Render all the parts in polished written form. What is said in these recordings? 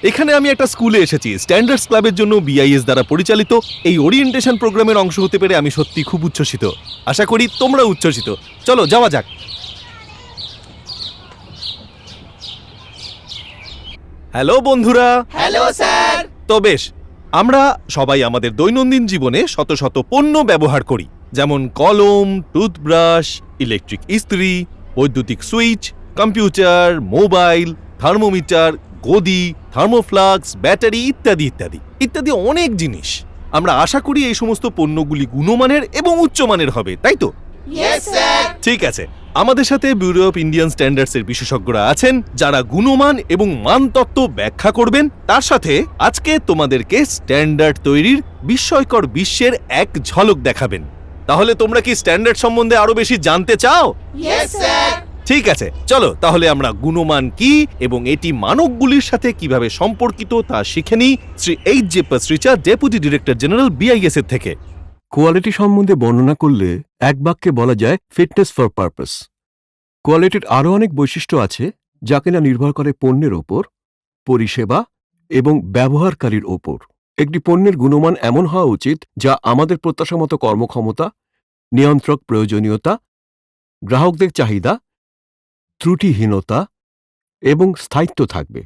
এখানে আমি একটা স্কুলে এসেছি, স্ট্যান্ডার্ডস ক্লাবের জন্য বিআইএস দ্বারা পরিচালিত এই ওরিয়েন্টেশন প্রোগ্রামের অংশ হতে পেরে আমি সত্যি খুব উচ্ছ্বসিত। আশা করি তোমরা উচ্ছ্বসিত। চলো যাওয়া যাক। হ্যালো বন্ধুরা। Hello sir. তো বেশ, আমরা সবাই আমাদের দৈনন্দিন জীবনে শত শত পণ্য ব্যবহার করি, যেমন কলম, টুথব্রাশ, ইলেকট্রিক ইস্ত্রি, বৈদ্যুতিক সুইচ, কম্পিউটার, মোবাইল, থার্মোমিটার, গদি, থার্মোফ্লাক্স, ব্যাটারি ইত্যাদি ইত্যাদি ইত্যাদি অনেক জিনিস। আমরা আশা করি এই সমস্ত পণ্যগুলি গুণমানের এবং উচ্চমানের হবে, তাই তো? Yes sir. ঠিক আছে, আমাদের সাথে ব্যুরো অফ ইন্ডিয়ান স্ট্যান্ডার্ডস এর বিশেষজ্ঞরা আছেন যারা গুণমান এবং মানতত্ত্ব ব্যাখ্যা করবেন। তার সাথে আজকে তোমাদেরকে স্ট্যান্ডার্ড তৈরির বিস্ময়কর বিশ্বের এক ঝলক দেখাবেন। তাহলে তোমরা কি স্ট্যান্ডার্ড সম্বন্ধে আরো বেশি জানতে চাও? Yes sir. ঠিক আছে, চলো তাহলে আমরা গুণমান কি এবং এটি মানকগুলির সাথে কিভাবে সম্পর্কিত তা শিখে নিই Shri H J Pasricha, deputy director general BIS এর থেকে। কোয়ালিটি সম্বন্ধে বর্ণনা করলে এক বাক্যে বলা যায় ফিটনেস ফর পারপাস। কোয়ালিটির আরও অনেক বৈশিষ্ট্য আছে যা কিনা নির্ভর করে পণ্যের ওপর, পরিষেবা এবং ব্যবহারকারীর ওপর। একটি পণ্যের গুণমান এমন হওয়া উচিত যা আমাদের প্রত্যাশামতো কর্মক্ষমতা, নিয়ন্ত্রক প্রয়োজনীয়তা, গ্রাহকদের চাহিদা, ত্রুটিহীনতা এবং স্থায়িত্ব থাকবে।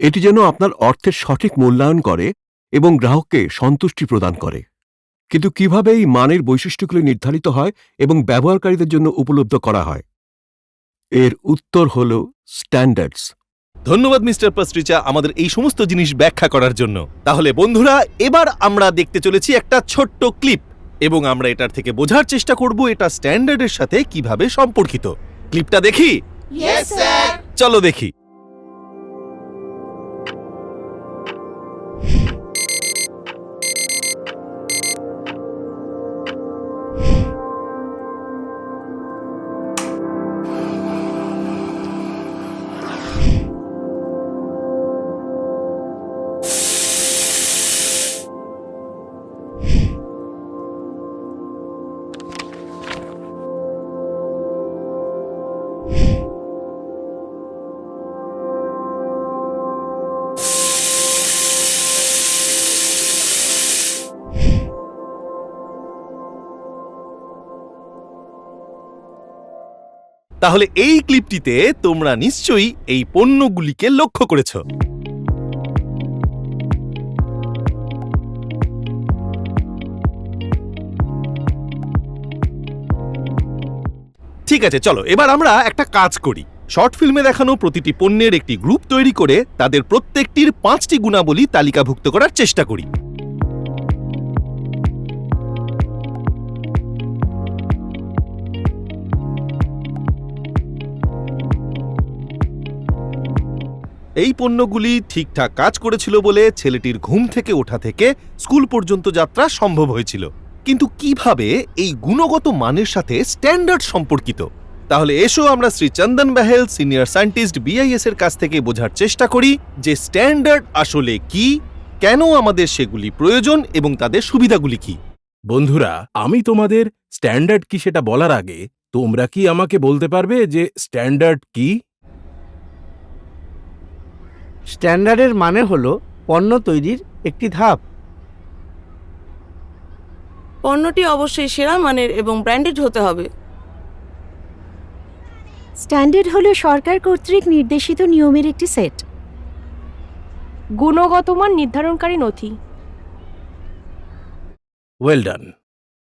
এটি যেন আপনার অর্থের সঠিক মূল্যায়ন করে এবং গ্রাহককে সন্তুষ্টি প্রদান করে। কিন্তু কিভাবে এই মানের বৈশিষ্ট্যগুলি নির্ধারিত হয় এবং ব্যবহারকারীদের জন্য উপলব্ধ করা হয়? এর উত্তর হল স্ট্যান্ডার্ডস। ধন্যবাদ মিস্টার পাসরিচা আমাদের এই সমস্ত জিনিস ব্যাখ্যা করার জন্য। তাহলে বন্ধুরা, এবার আমরা দেখতে চলেছি একটা ছোট্ট ক্লিপ এবং আমরা এটার থেকে বোঝার চেষ্টা করব এটা স্ট্যান্ডার্ডের সাথে কিভাবে সম্পর্কিত। ক্লিপটা দেখি? Yes sir. চলো দেখি। তাহলে এই ক্লিপটিতে তোমরা নিশ্চয়ই এই পণ্যগুলিকে লক্ষ্য করেছ। ঠিক আছে, চলো এবার আমরা একটা কাজ করি। শর্ট ফিল্মে দেখানো প্রতিটি পণ্যের একটি গ্রুপ তৈরি করে তাদের প্রত্যেকটির 5টি গুণাবলী তালিকাভুক্ত করার চেষ্টা করি। এই পণ্যগুলি ঠিকঠাক কাজ করেছিল বলে ছেলেটির ঘুম থেকে ওঠা থেকে স্কুল পর্যন্ত যাত্রা সম্ভব হয়েছিল। কিন্তু কিভাবে এই গুণগত মানের সাথে স্ট্যান্ডার্ড সম্পর্কিত? তাহলে এসো আমরা শ্রী চন্দন বেহেল, সিনিয়র সায়েন্টিস্ট বিআইএস এর কাছ থেকে বোঝার চেষ্টা করি যে স্ট্যান্ডার্ড আসলে কি, কেন আমাদের সেগুলি প্রয়োজন এবং তাদের সুবিধাগুলি কি। বন্ধুরা, আমি তোমাদের স্ট্যান্ডার্ড কি সেটা বলার আগে তোমরা কি আমাকে বলতে পারবে যে স্ট্যান্ডার্ড কি? স্ট্যান্ডার্ডের মানে হল পণ্য তৈরির একটি ধাপ। পণ্যটি অবশ্যই সেরা মানের এবং ব্র্যান্ডেড হতে হবে। স্ট্যান্ডার্ড হলো সরকার কর্তৃক নির্দেশিত নিয়মের একটি সেট। গুণগত মান নির্ধারণকারী নথি। Well done.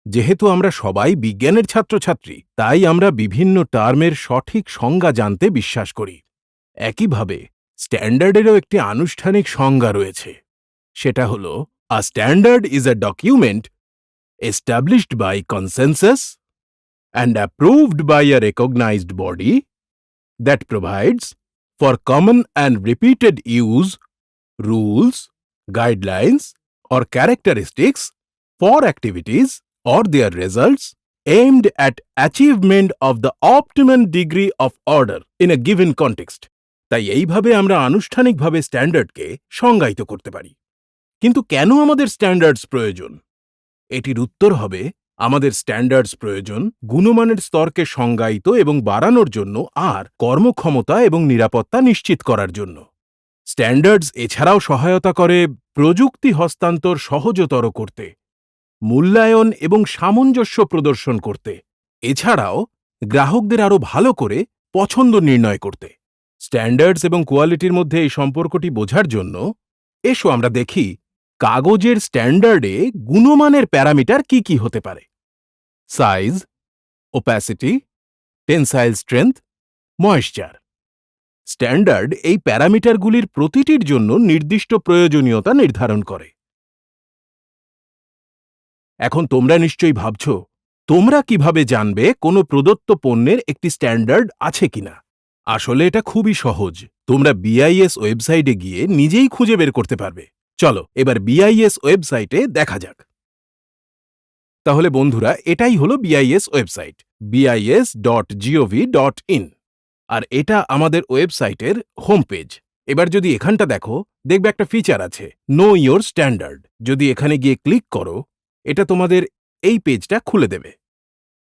যেহেতু আমরা সবাই বিজ্ঞানের ছাত্রছাত্রী, তাই আমরা বিভিন্ন টার্মের সঠিক সংজ্ঞা জানতে বিশ্বাস করি। একইভাবে স্ট্যান্ডার্ডেরও একটি আনুষ্ঠানিক সংজ্ঞা রয়েছে। সেটা হল, a standard is a document established by consensus and approved by a recognized body that provides for common and repeated use, rules, guidelines, or characteristics for activities or their results aimed at achievement of the optimum degree of order in a given context. তাই এইভাবে আমরা আনুষ্ঠানিকভাবে স্ট্যান্ডার্ডকে সংজ্ঞায়িত করতে পারি। কিন্তু কেন আমাদের স্ট্যান্ডার্ডস প্রয়োজন? এটির উত্তর হবে, আমাদের স্ট্যান্ডার্ডস প্রয়োজন গুণমানের স্তরকে সংজ্ঞায়িত এবং বাড়ানোর জন্য আর কর্মক্ষমতা এবং নিরাপত্তা নিশ্চিত করার জন্য। স্ট্যান্ডার্ডস এছাড়াও সহায়তা করে প্রযুক্তি হস্তান্তর সহজতর করতে, মূল্যায়ন এবং সামঞ্জস্য প্রদর্শন করতে, এছাড়াও গ্রাহকদের আরও ভালো করে পছন্দ নির্ণয় করতে। স্ট্যান্ডার্ডস এবং কোয়ালিটির মধ্যে এই সম্পর্কটি বোঝার জন্য এসো আমরা দেখি কাগজের স্ট্যান্ডার্ডে গুণমানের প্যারামিটার কি কি হতে পারে। Size, opacity, tensile strength, moisture. Standard এই প্যারামিটারগুলির প্রতিটির জন্য নির্দিষ্ট প্রয়োজনীয়তা নির্ধারণ করে। এখন তোমরা নিশ্চয়ই ভাবছ, তোমরা কিভাবে জানবে কোনো প্রদত্ত পণ্যের একটি স্ট্যান্ডার্ড আছে কিনা? আসলে এটা খুবই সহজ। তোমরা বিআইএস ওয়েবসাইটে গিয়ে নিজেই খুঁজে বের করতে পারবে। চলো এবার বিআইএস ওয়েবসাইটে দেখা যাক। তাহলে বন্ধুরা, এটাই হলো বিআইএস ওয়েবসাইট, bis.gov.in, আর এটা আমাদের ওয়েবসাইটের হোম পেজ। এবার যদি এখানটা দেখো, দেখবে একটা ফিচার আছে, নো ইয়োর স্ট্যান্ডার্ড। যদি এখানে গিয়ে ক্লিক করো, এটা তোমাদের এই পেজটা খুলে দেবে।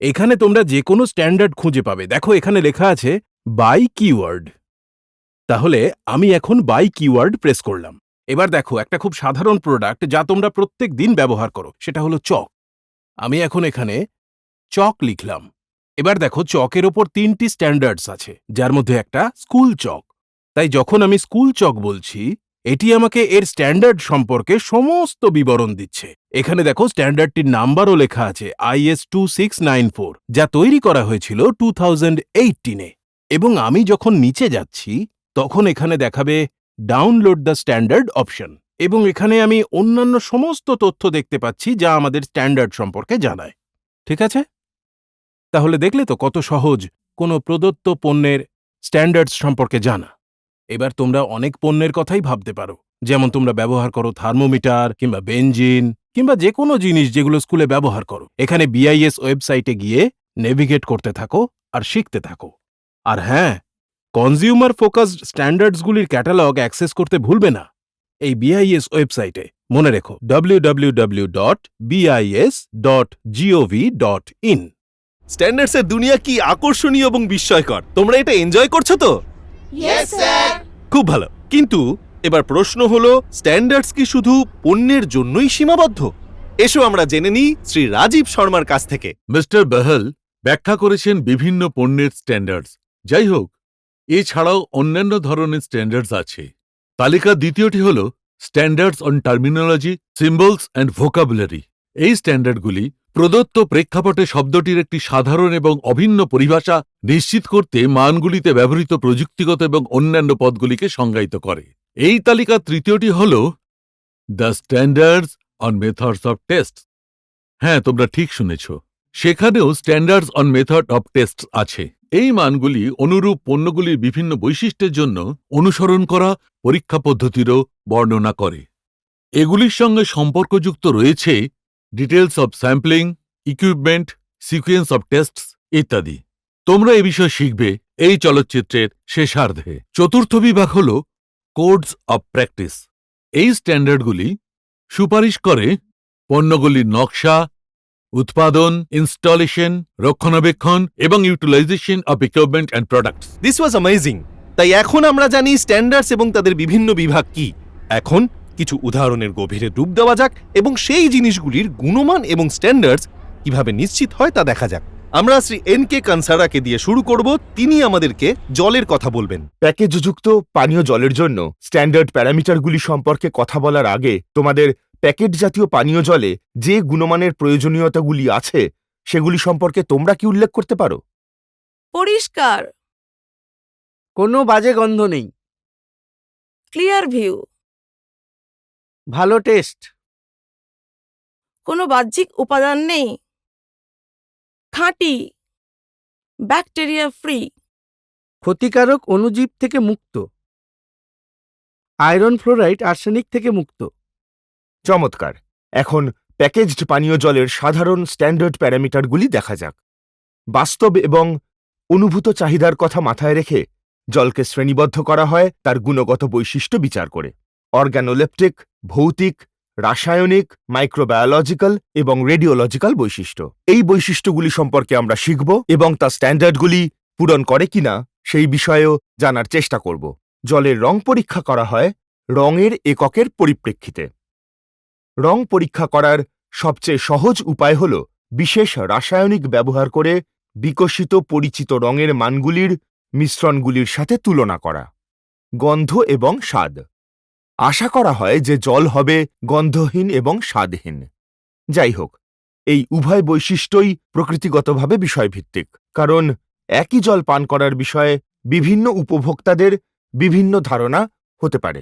এখানে তোমরা যে কোনো স্ট্যান্ডার্ড খুঁজে পাবে। দেখো এখানে লেখা আছে বাই কিওয়ার্ড। তাহলে আমি এখন বাই কিওয়ার্ড প্রেস করলাম। এবার দেখো একটা খুব সাধারণ প্রোডাক্ট যা তোমরা প্রত্যেক দিন ব্যবহার করো, সেটা হলো চক। আমি এখন এখানে চক লিখলাম। এবার দেখো চকের ওপর 3টি স্ট্যান্ডার্ডস আছে, যার মধ্যে একটা স্কুল চক। তাই যখন আমি স্কুল চক বলছি, এটি আমাকে এর স্ট্যান্ডার্ড সম্পর্কে সমস্ত বিবরণ দিচ্ছে। এখানে দেখো স্ট্যান্ডার্ডটির নাম্বারও লেখা আছে IS 2694, যা তৈরি করা হয়েছিল 2018-এ। এবং আমি যখন নিচে যাচ্ছি, তখন এখানে দেখাবে ডাউনলোড দ্য স্ট্যান্ডার্ড অপশন, এবং এখানে আমি অন্যান্য সমস্ত তথ্য দেখতে পাচ্ছি যা আমাদের স্ট্যান্ডার্ড সম্পর্কে জানায়। ঠিক আছে? তাহলে দেখলে তো কত সহজ কোনো প্রদত্ত পণ্যের স্ট্যান্ডার্ডস সম্পর্কে জানা। এবার তোমরা অনেক পণ্যের কথাই ভাবতে পারো, যেমন তোমরা ব্যবহার করো থার্মোমিটার কিংবা বেঞ্জিন কিংবা যে কোনো জিনিস যেগুলো স্কুলে ব্যবহার করো। এখানে বিআইএস ওয়েবসাইটে গিয়ে নেভিগেট করতে থাকো আর শিখতে থাকো। আর হ্যাঁ, কনজিউমার ফোকাসড স্ট্যান্ডার্ডসগুলির ক্যাটালগ অ্যাক্সেস করতে ভুলবে না এই বিআইএস ওয়েবসাইটে। মনে রেখো www.bis.gov.in। স্ট্যান্ডার্ডসের দুনিয়া কি আকর্ষণীয় এবং বিস্ময়কর! তোমরা এটা এনজয় করছো তো? Yes, sir. খুব ভালো। কিন্তু এবার প্রশ্ন হলো, স্ট্যান্ডার্ডস কি শুধু পণ্যের জন্যই সীমাবদ্ধ? এসো আমরা জেনে নিই শ্রী রাজীব শর্মার কাছ থেকে। মিস্টার বাহাল ব্যাখ্যা করেছেন বিভিন্ন পণ্যের স্ট্যান্ডার্ডস। যাই হোক, এছাড়াও অন্যান্য ধরনের স্ট্যান্ডার্ডস আছে। তালিকা দ্বিতীয়টি হল standards on terminology, symbols and vocabulary. এই স্ট্যান্ডার্ডগুলি প্রদত্ত প্রেক্ষাপটে শব্দটির একটি সাধারণ এবং অভিন্ন পরিভাষা নিশ্চিত করতে মানগুলিতে ব্যবহৃত প্রযুক্তিগত এবং অন্যান্য পদগুলিকে সংজ্ঞায়িত করে। এই তালিকার তৃতীয়টি হল the standards on methods of test. হ্যাঁ, তোমরা ঠিক শুনেছ, সেখানেও standards on method of test আছে। এই মানগুলি অনুরূপ পণ্যগুলির বিভিন্ন বৈশিষ্ট্যের জন্য অনুসরণ করা পরীক্ষা পদ্ধতিরও বর্ণনা করে। এগুলির সঙ্গে সম্পর্কযুক্ত রয়েছে details of sampling, equipment, sequence of tastes ইত্যাদি। তোমরা এ বিষয়ে শিখবে এই চলচ্চিত্রের শেষার্ধে। চতুর্থ বিভাগ হল কোডস অব প্র্যাকটিস। এই স্ট্যান্ডার্ডগুলি সুপারিশ করে পণ্যগুলির নকশা, উৎপাদন, ইনস্টলেশন, রক্ষণাবেক্ষণ এবং utilisation of equipment and products. This was amazing. তাই এখন আমরা জানি স্ট্যান্ডার্ডস এবং তাদের বিভিন্ন বিভাগ কি। এখন কিছু উদাহরণের গভীরে ডুব দেওয়া যাক এবং সেই জিনিসগুলির গুণমান এবং স্ট্যান্ডার্ডস কিভাবে নিশ্চিত হয় তা দেখা যাক। আমরা শ্রী NK কানসারাকে দিয়ে শুরু করব। তিনি আমাদেরকে জলের কথা বলবেন। প্যাকেজযুক্ত পানীয় জলের জন্য স্ট্যান্ডার্ড প্যারামিটারগুলি সম্পর্কে কথা বলার আগে তোমাদের প্যাকেট জাতীয় পানীয় জলে যে গুণমানের প্রয়োজনীয়তাগুলি আছে সেগুলি সম্পর্কে তোমরা কি উল্লেখ করতে পারো? পরিষ্কার, কোনো বাজে গন্ধ নেই, ক্লিয়ার ভিউ, ভালো টেস্ট, কোনো বাহ্যিক উপাদান নেই, খাঁটি, ব্যাকটেরিয়া ফ্রি, ক্ষতিকারক অণুজীব থেকে মুক্ত, আয়রন ফ্লোরাইড আর্সেনিক থেকে মুক্ত। চমৎকার। এখন প্যাকেজড পানীয় জলের সাধারণ স্ট্যান্ডার্ড প্যারামিটারগুলি দেখা যাক। বাস্তব এবং অনুভূত চাহিদার কথা মাথায় রেখে জলকে শ্রেণীবদ্ধ করা হয় তার গুণগত বৈশিষ্ট্য বিচার করে। অর্গানোলেপটিক, ভৌতিক, রাসায়নিক, মাইক্রোবায়োলজিক্যাল এবং রেডিওলজিক্যাল বৈশিষ্ট্য। এই বৈশিষ্ট্যগুলি সম্পর্কে আমরা শিখব এবং তা স্ট্যান্ডার্ডগুলি পূরণ করে কিনা সেই বিষয়েও জানার চেষ্টা করব। জলের রং পরীক্ষা করা হয় রঙের এককের পরিপ্রেক্ষিতে। রং পরীক্ষা করার সবচেয়ে সহজ উপায় হল বিশেষ রাসায়নিক ব্যবহার করে বিকশিত পরিচিত রঙের মানগুলির মিশ্রণগুলির সাথে তুলনা করা। গন্ধ এবং স্বাদ। আশা করা হয় যে জল হবে গন্ধহীন এবং স্বাদহীন। যাই হোক, এই উভয় বৈশিষ্ট্যই প্রকৃতিগতভাবে বিষয়ভিত্তিক, কারণ একই জল পান করার বিষয়ে বিভিন্ন উপভোক্তাদের বিভিন্ন ধারণা হতে পারে।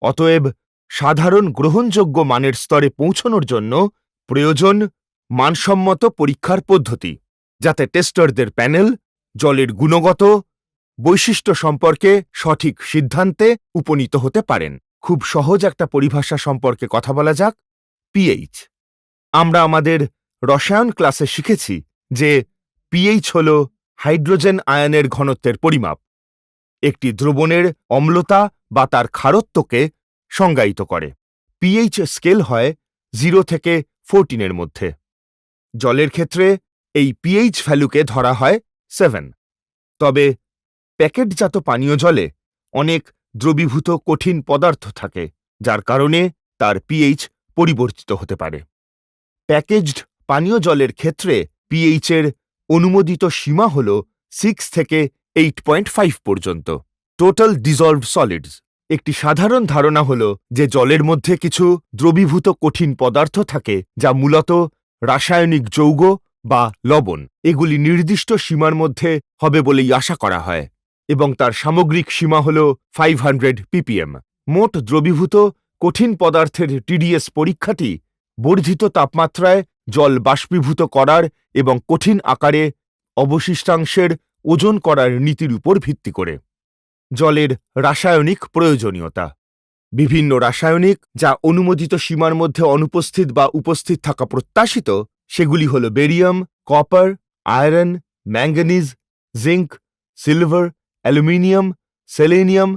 অতএব সাধারণ গ্রহণযোগ্য মানের স্তরে পৌঁছনোর জন্য প্রয়োজন মানসম্মত পরীক্ষার পদ্ধতি, যাতে টেস্টারদের প্যানেল জলের গুণগত বৈশিষ্ট্য সম্পর্কে সঠিক সিদ্ধান্তে উপনীত হতে পারেন। খুব সহজ একটা পরিভাষা সম্পর্কে কথা বলা যাক, পিএইচ। আমরা আমাদের রসায়ন ক্লাসে শিখেছি যে পিএইচ হল হাইড্রোজেন আয়নের ঘনত্বের পরিমাপ। একটি দ্রবণের অম্লতা বা তার ক্ষারত্বকে সংজ্ঞায়িত করে। পিএইচ স্কেল হয় 0 থেকে 14 এর মধ্যে। জলের ক্ষেত্রে এই পিএইচ ভ্যালুকে ধরা হয় 7। তবে প্যাকেটজাত পানীয় জলে অনেক দ্রবীভূত কঠিন পদার্থ থাকে, যার কারণে তার পিএইচ পরিবর্তিত হতে পারে। প্যাকেজড পানীয় জলের ক্ষেত্রে পিএইচের অনুমোদিত সীমা হল 6 থেকে 8.5 পর্যন্ত। Total dissolved solids. একটি সাধারণ ধারণা হল যে জলের মধ্যে কিছু দ্রবীভূত কঠিন পদার্থ থাকে যা মূলত রাসায়নিক যৌগ বা লবণ। এগুলি নির্দিষ্ট সীমার মধ্যে হবে বলেই আশা করা হয় এবং তার সামগ্রিক সীমা হল 500 ppm। মোট দ্রবীভূত কঠিন পদার্থের টিডিএস পরীক্ষাটি বর্ধিত তাপমাত্রায় জল বাষ্পীভূত করার এবং কঠিন আকারে অবশিষ্টাংশের ওজন করার নীতির উপর ভিত্তি করে। জলের রাসায়নিক প্রয়োজনীয়তা। বিভিন্ন রাসায়নিক যা অনুমোদিত সীমার মধ্যে অনুপস্থিত বা উপস্থিত থাকা প্রত্যাশিত, সেগুলি হল barium, copper, iron, manganese, zinc, silver, aluminium, selenium,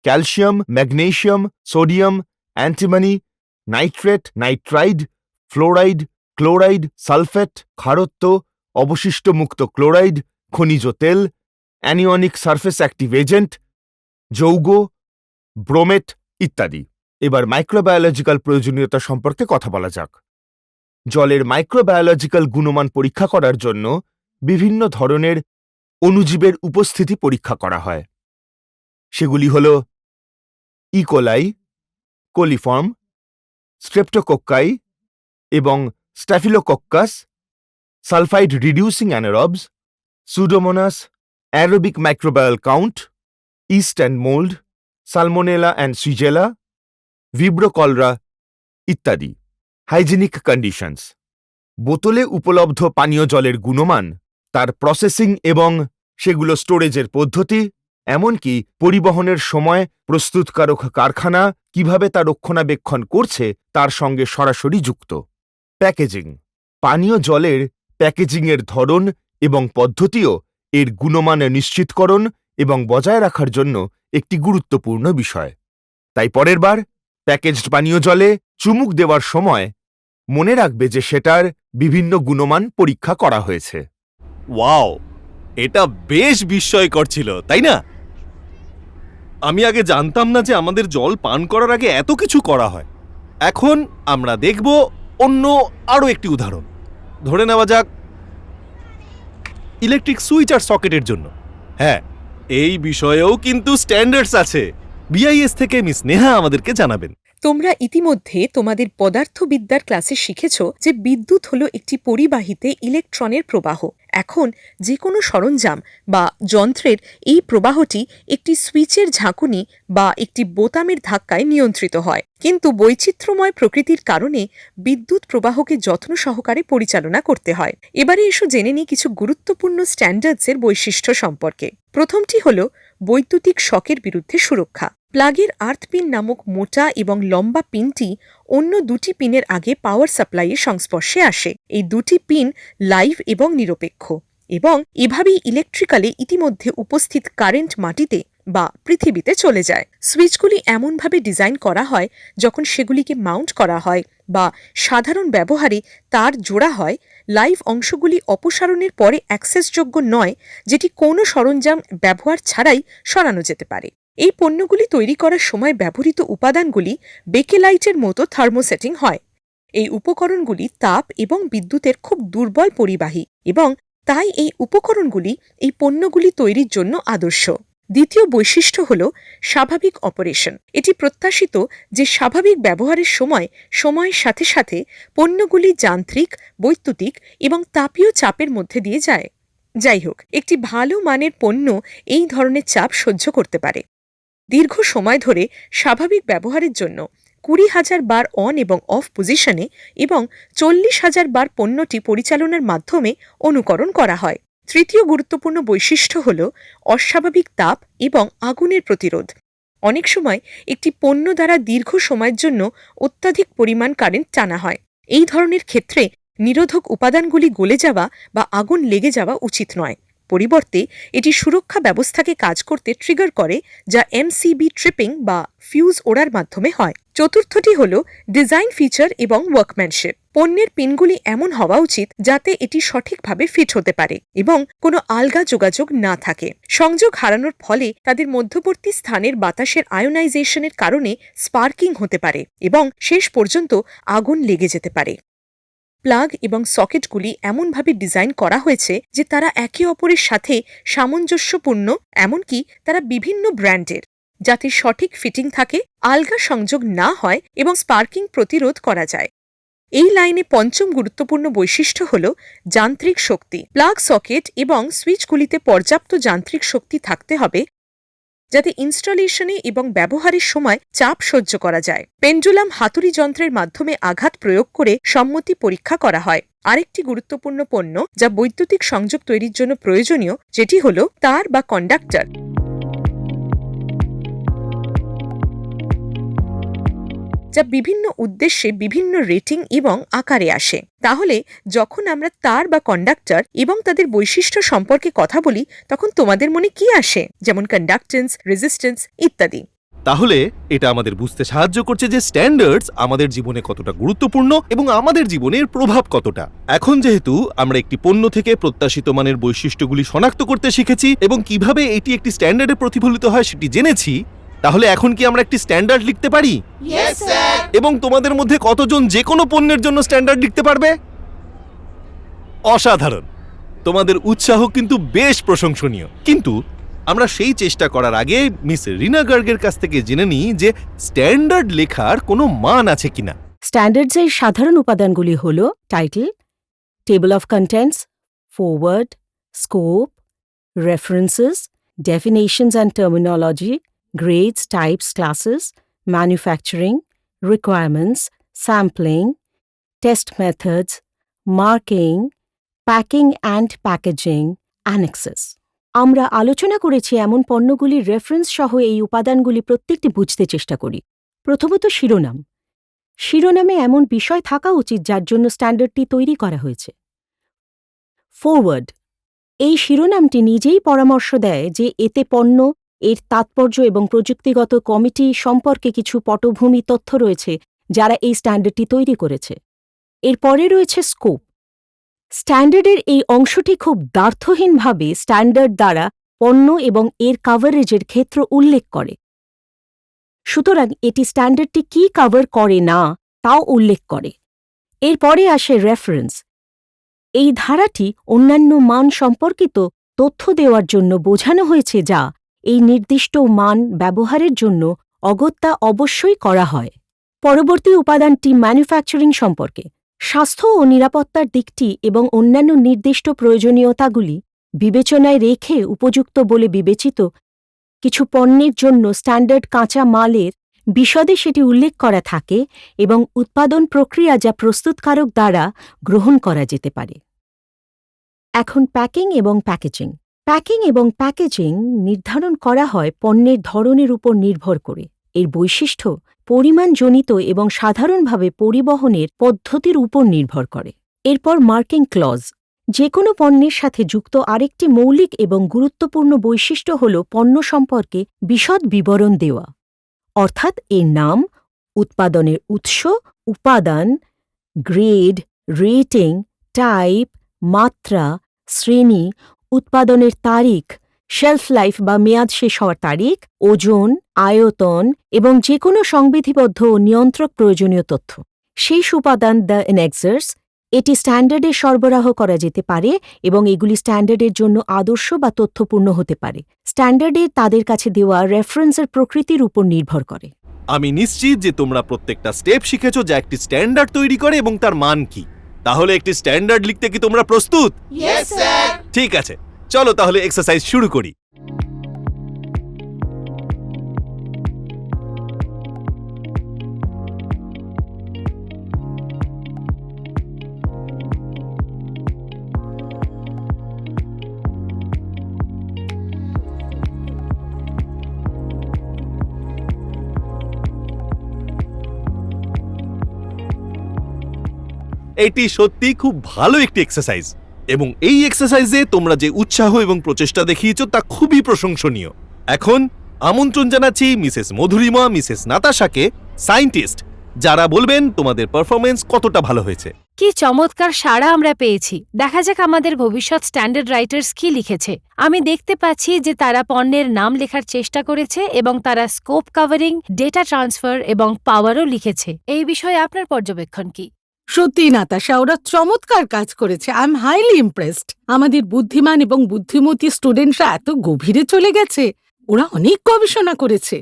calcium, magnesium, sodium, antimony, nitrate, nitride, fluoride, chloride, sulphate, ক্ষারত্ব, অবশিষ্টমুক্ত ক্লোরাইড, খনিজ তেল, অ্যানিয়নিক সারফেস অ্যাক্টিভ এজেন্ট, যৌগ, ব্রোমেট ইত্যাদি। এবার মাইক্রোবায়োলজিক্যাল প্রয়োজনীয়তা সম্পর্কে কথা বলা যাক। জলের মাইক্রোবায়োলজিক্যাল গুণমান পরীক্ষা করার জন্য বিভিন্ন ধরনের অণুজীবের উপস্থিতি পরীক্ষা করা হয়। সেগুলি হল ইকোলাই, কোলিফর্ম, স্ট্রেপ্টোকোক্কাই এবং staphylococcus, sulphide reducing anaerobes, pseudomonas, aerobic microbial count, yeast and mould, salmonella and shigella, vibrio cholerae ইত্যাদি। Hygienic conditions. বোতলে উপলব্ধ পানীয় জলের গুণমান, তার প্রসেসিং এবং সেগুলো স্টোরেজের পদ্ধতি, এমনকি পরিবহনের সময় প্রস্তুতকারক কারখানা কিভাবে তা রক্ষণাবেক্ষণ করছে তার সঙ্গে সরাসরি যুক্ত। প্যাকেজিং। পানীয় জলের প্যাকেজিংয়ের ধরন এবং পদ্ধতিও এর গুণমান নিশ্চিতকরণ এবং বজায় রাখার জন্য একটি গুরুত্বপূর্ণ বিষয়। তাই পরের বার প্যাকেজড পানীয় জলে চুমুক দেওয়ার সময় মনে রাখবে যে সেটার বিভিন্ন গুণমান পরীক্ষা করা হয়েছে। ওয়াও, এটা বেশ বিস্ময়কর ছিল, তাই না? আমি আগে জানতাম না যে আমাদের জল পান করার আগে এত কিছু করা হয়। এখন আমরা দেখব অন্য আরও একটি উদাহরণ। ধরে নেওয়া যাক ইলেকট্রিক সুইচ আর সকেটের জন্য। হ্যাঁ, এই বিষয়েও কিন্তু স্ট্যান্ডার্ডস আছে। বিআইএস থেকে মিস নেহা আমাদেরকে জানাবেন। তোমরা ইতিমধ্যে তোমাদের পদার্থবিদ্যার ক্লাসে শিখেছ যে বিদ্যুৎ হলো একটি পরিবাহীতে ইলেকট্রনের প্রবাহ। এখন যে কোনো সরঞ্জাম বা যন্ত্রের এই প্রবাহটি একটি সুইচের ঝাঁকুনি বা একটি বোতামের ধাক্কায় নিয়ন্ত্রিত হয়। কিন্তু বৈচিত্র্যময় প্রকৃতির কারণে বিদ্যুৎ প্রবাহকে যত্ন সহকারে পরিচালনা করতে হয়। এবারে এসো জেনে নিই কিছু গুরুত্বপূর্ণ স্ট্যান্ডার্ডসের বৈশিষ্ট্য সম্পর্কে। প্রথমটি হল বৈদ্যুতিক শকের বিরুদ্ধে সুরক্ষা। প্লাগের আর্থ পিন নামক মোটা এবং লম্বা পিনটি অন্য দুটি পিনের আগে পাওয়ার সাপ্লাইয়ের সংস্পর্শে আসে। এই দুটি পিন লাইভ এবং নিরপেক্ষ এবং এভাবেই ইলেকট্রিক্যালে ইতিমধ্যে উপস্থিত কারেন্ট মাটিতে বা পৃথিবীতে চলে যায়। সুইচগুলি এমনভাবে ডিজাইন করা হয় যখন সেগুলিকে মাউন্ট করা হয় বা সাধারণ ব্যবহারে তার জোড়া হয়, লাইভ অংশগুলি অপসারণের পরে অ্যাক্সেসযোগ্য নয়, যেটি কোনো সরঞ্জাম ব্যবহার ছাড়াই সরানো যেতে পারে। এই পণ্যগুলি তৈরি করার সময় ব্যবহৃত উপাদানগুলি বেকেলাইটের মতো থার্মোসেটিং হয়। এই উপকরণগুলি তাপ এবং বিদ্যুতের খুব দুর্বল পরিবাহী এবং তাই এই উপকরণগুলি এই পণ্যগুলি তৈরির জন্য আদর্শ। দ্বিতীয় বৈশিষ্ট্য হল স্বাভাবিক অপারেশন। এটি প্রত্যাশিত যে স্বাভাবিক ব্যবহারের সময় সময়ের সাথে সাথে পণ্যগুলি যান্ত্রিক, বৈদ্যুতিক এবং তাপীয় চাপের মধ্যে দিয়ে যায়। যাই হোক, একটি ভালো মানের পণ্য এই ধরনের চাপ সহ্য করতে পারে। দীর্ঘ সময় ধরে স্বাভাবিক ব্যবহারের জন্য 20,000 বার অন এবং অফ পজিশনে এবং 40,000 বার পণ্যটি পরিচালনার মাধ্যমে অনুকরণ করা হয়। তৃতীয় গুরুত্বপূর্ণ বৈশিষ্ট্য হল অস্বাভাবিক তাপ এবং আগুনের প্রতিরোধ। অনেক সময় একটি পণ্য দ্বারা দীর্ঘ সময়ের জন্য অত্যাধিক পরিমাণ কারেন্ট টানা হয়। এই ধরনের ক্ষেত্রে নিরোধক উপাদানগুলি গলে যাওয়া বা আগুন লেগে যাওয়া উচিত নয়। পরিবর্তে এটি সুরক্ষা ব্যবস্থাকে কাজ করতে ট্রিগার করে, যা এমসিবি ট্রিপিং বা ফিউজ ওড়ার মাধ্যমে হয়। চতুর্থটি হল ডিজাইন ফিচার এবং ওয়ার্কম্যানশিপ। পণ্যের পিনগুলি এমন হওয়া উচিত যাতে এটি সঠিকভাবে ফিট হতে পারে এবং কোনো আলগা যোগাযোগ না থাকে। সংযোগ হারানোর ফলে তাদের মধ্যবর্তী স্থানের বাতাসের আয়োনাইজেশনের কারণে স্পার্কিং হতে পারে এবং শেষ পর্যন্ত আগুন লেগে যেতে পারে। প্লাগ এবং সকেটগুলি এমনভাবে ডিজাইন করা হয়েছে যে তারা একে অপরের সাথে সামঞ্জস্যপূর্ণ, এমনকি তারা বিভিন্ন ব্র্যান্ডের, যাতে সঠিক ফিটিং থাকে, আলগা সংযোগ না হয় এবং স্পার্কিং প্রতিরোধ করা যায়। এই লাইনে পঞ্চম গুরুত্বপূর্ণ বৈশিষ্ট্য হল যান্ত্রিক শক্তি। প্লাগ, সকেট এবং সুইচগুলিতে পর্যাপ্ত যান্ত্রিক শক্তি থাকতে হবে যাতে ইনস্টলেশনে এবং ব্যবহারের সময় চাপ সহ্য করা যায়। পেন্ডুলাম হাতুড়ি যন্ত্রের মাধ্যমে আঘাত প্রয়োগ করে সম্মতি পরীক্ষা করা হয়। আরেকটি গুরুত্বপূর্ণ পণ্য যা বৈদ্যুতিক সংযোগ তৈরির জন্য প্রয়োজনীয়, যেটি হল তার বা কন্ডাক্টর। যা বিভিন্ন উদ্দেশ্যে বিভিন্ন রেটিং এবং আকারে আসে। তাহলে যখন আমরা তার বা কন্ডাক্টর এবং তাদের বৈশিষ্ট্য সম্পর্কে কথা বলি, তখন তোমাদের মনে কি আসে, যেমন কন্ডাক্টেন্স, রেজিস্ট্যান্স ইত্যাদি? তাহলে এটা আমাদের বুঝতে সাহায্য করছে যে স্ট্যান্ডার্ডস আমাদের জীবনে কতটা গুরুত্বপূর্ণ এবং আমাদের জীবনের প্রভাব কতটা। এখন যেহেতু আমরা একটি পণ্য থেকে প্রত্যাশিত মানের বৈশিষ্ট্যগুলি শনাক্ত করতে শিখেছি এবং কিভাবে এটি একটি স্ট্যান্ডার্ডে প্রতিফলিত হয় সেটি জেনেছি, তাহলে এখন কি আমরা একটি স্ট্যান্ডার্ড লিখতে পারি? Yes, sir. এবং তোমাদের মধ্যে কতজন যে কোনো পণ্যের জন্য স্ট্যান্ডার্ড লিখতে পারবে? অসাধারণ! তোমাদের উৎসাহ কিন্তু বেশ প্রশংসনীয়। কিন্তু আমরা সেই চেষ্টা করার আগে মিস রিনা গার্গের কাছ থেকে জেনে নিই যে স্ট্যান্ডার্ড লেখার কোনো মান আছে কিনা। স্ট্যান্ডার্ডসের সাধারণ উপাদানগুলি হল title, table of contents, forward, scope, references, definitions and terminology, grades, types, classes, manufacturing, requirements, sampling, test methods, marking, packing and packaging, annexes. আমরা আলোচনা করেছি এমন পণ্যগুলির রেফারেন্স সহ এই উপাদানগুলি প্রত্যেকটি বুঝতে চেষ্টা করি। প্রথমত শিরোনাম। শিরোনামে এমন বিষয় থাকা উচিত যার জন্য স্ট্যান্ডার্ডটি তৈরি করা হয়েছে। ফরওয়ার্ড। এই শিরোনামটি নিজেই পরামর্শ দেয় যে এতে পণ্য, এর তাৎপর্য এবং প্রযুক্তিগত কমিটি সম্পর্কে কিছু পটভূমি তথ্য রয়েছে যারা এই স্ট্যান্ডার্ডটি তৈরি করেছে। এরপরে রয়েছে স্কোপ। স্ট্যান্ডার্ডের এই অংশটি খুব দ্ব্যর্থহীনভাবে স্ট্যান্ডার্ড দ্বারা পণ্য এবং এর কাভারেজের ক্ষেত্র উল্লেখ করে। সুতরাং এটি স্ট্যান্ডার্ডটি কী কভার করে না তাও উল্লেখ করে। এরপরে আসে রেফারেন্স। এই ধারাটি অন্যান্য মান সম্পর্কিত তথ্য দেওয়ার জন্য বোঝানো হয়েছে যা এই নির্দিষ্ট মান ব্যবহারের জন্য অগত্যা অবশ্যই করা হয়। পরবর্তী উপাদানটি ম্যানুফ্যাকচারিং সম্পর্কে। স্বাস্থ্য ও নিরাপত্তার দিকটি এবং অন্যান্য নির্দিষ্ট প্রয়োজনীয়তাগুলি বিবেচনায় রেখে উপযুক্ত বলে বিবেচিত কিছু পণ্যের জন্য স্ট্যান্ডার্ড কাঁচা মালের বিশদে সেটি উল্লেখ করা থাকে এবং উৎপাদন প্রক্রিয়া যা প্রস্তুতকারক দ্বারা গ্রহণ করা যেতে পারে। এখন প্যাকিং এবং প্যাকেজিং। প্যাকিং এবং প্যাকেজিং নির্ধারণ করা হয় পণ্যের ধরনের উপর নির্ভর করে। এর বৈশিষ্ট্য পরিমাণজনিত এবং সাধারণভাবে পরিবহনের পদ্ধতির উপর নির্ভর করে। এরপর মার্কিং ক্লজ। যে কোনো পণ্যের সাথে যুক্ত আরেকটি মৌলিক এবং গুরুত্বপূর্ণ বৈশিষ্ট্য হল পণ্য সম্পর্কে বিশদ বিবরণ দেওয়া, অর্থাৎ এর নাম, উৎপাদনের উৎস, উপাদান, গ্রেড, রেটিং, টাইপ, মাত্রা, শ্রেণী, উৎপাদনের তারিখ, শেলফ লাইফ বা মেয়াদ শেষ হওয়ার তারিখ, ওজন, আয়তন এবং যে কোনো সংবিধিবদ্ধ ও নিয়ন্ত্রক প্রয়োজনীয় তথ্য। শেষ উপাদান দ্য এনেক্সার্স, এটি স্ট্যান্ডার্ডে সরবরাহ করা যেতে পারে এবং এগুলি স্ট্যান্ডার্ডের জন্য আদর্শ বা তথ্যপূর্ণ হতে পারে। স্ট্যান্ডার্ডে তাদের কাছে দেওয়া রেফারেন্সের প্রকৃতির উপর নির্ভর করে। আমি নিশ্চিত যে তোমরা প্রত্যেকটা স্টেপ শিখেছো যা একটি স্ট্যান্ডার্ড তৈরি করে এবং তার মান কি। তাহলে একটি স্ট্যান্ডার্ড লিখতে কি তোমরা প্রস্তুত? Yes, sir. ঠিক আছে, চলো তাহলে এক্সারসাইজ শুরু করি। এটি সত্যি খুব ভালো একটি এক্সারসাইজ এবং এই এক্সারসাইজে তোমরা যে উৎসাহ এবং প্রচেষ্টা দেখিয়েছো তা খুবই প্রশংসনীয়। এখন আমন্ত্রণ জানাচ্ছি মিসেস মধুরিমা, মিসেস নাতাশাকে, সায়েন্টিস্ট, যারা বলবেন তোমাদের পারফরমেন্স কতটা ভালো হয়েছে। কি চমৎকার সাড়া আমরা পেয়েছি। দেখা যাক আমাদের ভবিষ্যৎ স্ট্যান্ডার্ড রাইটার্স কি লিখেছে। আমি দেখতে পাচ্ছি যে তারা পণ্যের নাম লেখার চেষ্টা করেছে এবং তারা স্কোপ কভারিং, ডেটা ট্রান্সফার এবং পাওয়ারও লিখেছে। এই বিষয়ে আপনার পর্যবেক্ষণ কি? সত্যি নাতাশা, ওরা চমৎকার কাজ করেছে। I am highly impressed. আমাদের বুদ্ধিমান এবং বুদ্ধিমতী স্টুডেন্টরা এত গভীরে চলে গেছে। ওরা অনেক গবেষণা করেছে।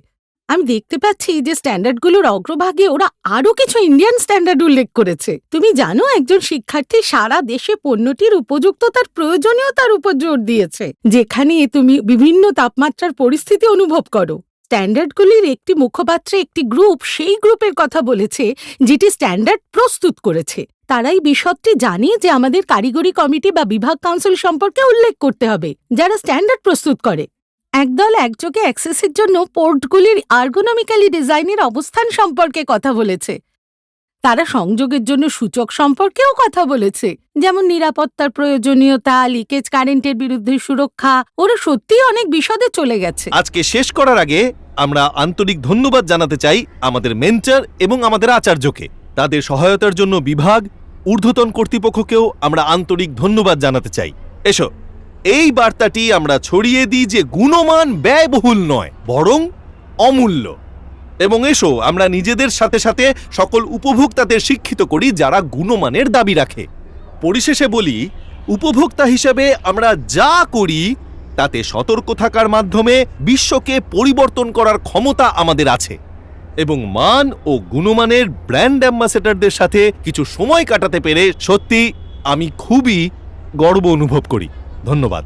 আমি দেখতে পাচ্ছি যে স্ট্যান্ডার্ডগুলোর অগ্রভাগে ওরা আরও কিছু ইন্ডিয়ান স্ট্যান্ডার্ড উল্লেখ করেছে। তুমি জানো, একজন শিক্ষার্থী সারা দেশে পণ্যটির উপযুক্ততার প্রয়োজনীয়তার উপর জোর দিয়েছে, যেখানে তুমি বিভিন্ন তাপমাত্রার পরিস্থিতি অনুভব করো। স্ট্যান্ডার্ডগুলির একটি মুখপাত্রে একটি গ্রুপ সেই গ্রুপের কথা বলেছে যেটি স্ট্যান্ডার্ড প্রস্তুত করেছে। তারাই বিশদটি জানে যে আমাদের কারিগরি কমিটি বা বিভাগ কাউন্সিল সম্পর্কে উল্লেখ করতে হবে, যারা স্ট্যান্ডার্ড প্রস্তুত করে। একদল একযোগে অ্যাক্সেসের জন্য পোর্টগুলির আর্গোনমিক্যালি ডিজাইনের অবস্থান সম্পর্কে কথা বলেছে। তারা সংযোগের জন্য সূচক সম্পর্কেও কথা বলেছে, যেমন নিরাপত্তার প্রয়োজনীয়তা, লিকেজ কারেন্টের বিরুদ্ধে সুরক্ষা। ওরা সত্যিই অনেক বিশদে চলে গেছে। আজকে শেষ করার আগে আমরা আন্তরিক ধন্যবাদ জানাতে চাই আমাদের মেন্টর এবং আমাদের আচার্যকে। তাদের সহায়তার জন্য বিভাগ, ঊর্ধ্বতন কর্তৃপক্ষকেও আমরা আন্তরিক ধন্যবাদ জানাতে চাই। এসো, এই বার্তাটি আমরা ছড়িয়ে দিই যে গুণমান ব্যয়বহুল নয়, বরং অমূল্য। এবং এসো আমরা নিজেদের সাথে সাথে সকল উপভোক্তাদের শিক্ষিত করি যারা গুণমানের দাবি রাখে। পরিশেষে বলি, উপভোক্তা হিসেবে আমরা যা করি তাতে সতর্ক থাকার মাধ্যমে বিশ্বকে পরিবর্তন করার ক্ষমতা আমাদের আছে এবং মান ও গুণমানের ব্র্যান্ড অ্যাম্বাসেডরদের সাথে কিছু সময় কাটাতে পেরে সত্যি আমি খুবই গর্ব অনুভব করি। ধন্যবাদ।